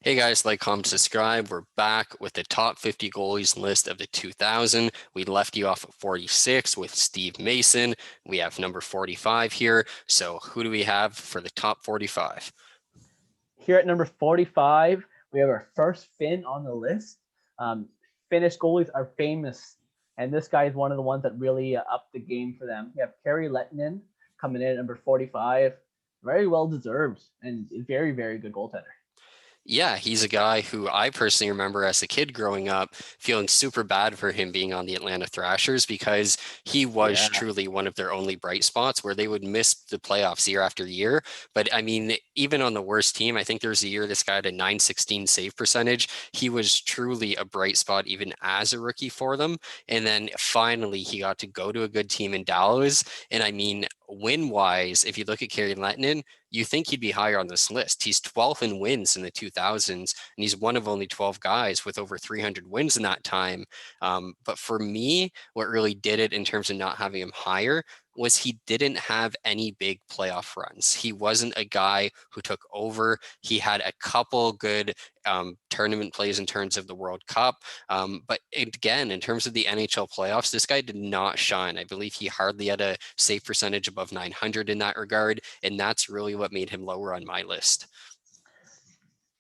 Hey guys, like, comment, subscribe. We're back with the top 50 goalies list of the 2000. We left you off at 46 with Steve Mason. We have number 45 here. So who do we have for the top 45? Here at number 45, we have our first Finn on the list. Finnish goalies are famous, and this guy is one of the ones that really upped the game for them. We have Kari Lehtonen coming in at number 45. Very well deserved and very, very good goaltender. Yeah, he's a guy who I personally remember as a kid growing up feeling super bad for him being on the Atlanta Thrashers because he was Yeah. truly one of their only bright spots where they would miss the playoffs year after year. But I mean, even on the worst team, I think there was a year this guy had a 916 save percentage. He was truly a bright spot even as a rookie for them. And then finally he got to go to a good team in Dallas. And I mean, win-wise, if you look at Kari Lehtonen, you think he'd be higher on this list. He's 12th in wins in the 2000s, and he's one of only 12 guys with over 300 wins in that time. But for me, what really did it in terms of not having him higher was he didn't have any big playoff runs. He wasn't a guy who took over. He had a couple good tournament plays in terms of the World Cup. But again, in terms of the NHL playoffs, this guy did not shine. I believe he hardly had a save percentage above 900 in that regard. And that's really what made him lower on my list.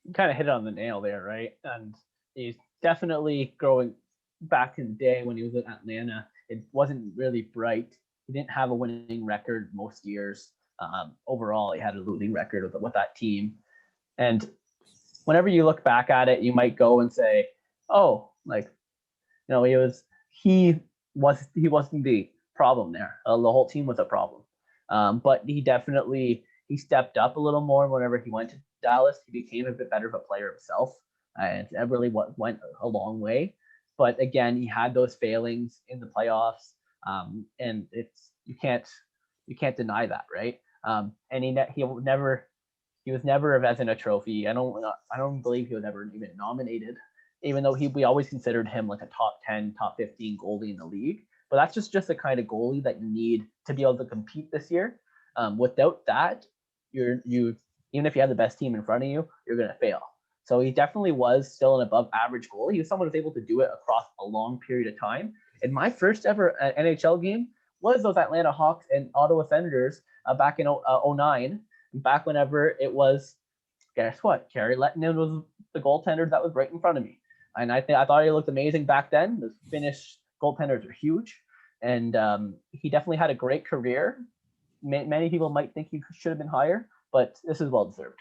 You kind of hit it on the nail there, right? And he's definitely growing back in the day when he was in Atlanta. It wasn't really bright. He didn't have a winning record most years. Overall, he had a losing record with that team. And whenever you look back at it, you might go and say, "Oh, like he wasn't the problem there. The whole team was a problem." But he stepped up a little more whenever he went to Dallas. He became a bit better of a player himself, and it really went a long way. But again, he had those failings in the playoffs, and you can't deny that, right? And he was never a Vezina trophy. I don't believe he was ever even nominated, even though we always considered him like a top 10, top 15 goalie in the league. But that's just the kind of goalie that you need to be able to compete this year. Without that, you even if you have the best team in front of you, you're going to fail. So he definitely was still an above average goalie. He was someone who was able to do it across a long period of time. And my first ever NHL game was those Atlanta Hawks and Ottawa Senators back in 09, back whenever it was, guess what? Kari Lehtonen was the goaltender that was right in front of me. And I thought he looked amazing back then. The Finnish goaltenders are huge. And he definitely had a great career. Many people might think he should have been higher, but this is well deserved.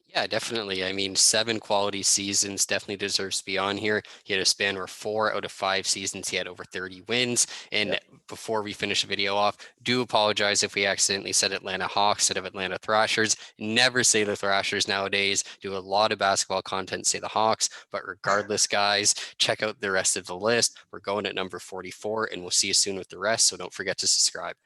Yeah, definitely. I mean, 7 quality seasons definitely deserves to be on here. He had a span where 4 out of 5 seasons he had over 30 wins. And Yep. before we finish the video off, do apologize if we accidentally said Atlanta Hawks instead of Atlanta Thrashers. Never say the Thrashers nowadays. Do a lot of basketball content, say the Hawks. But regardless, guys, check out the rest of the list. We're going at number 44, and we'll see you soon with the rest. So don't forget to subscribe.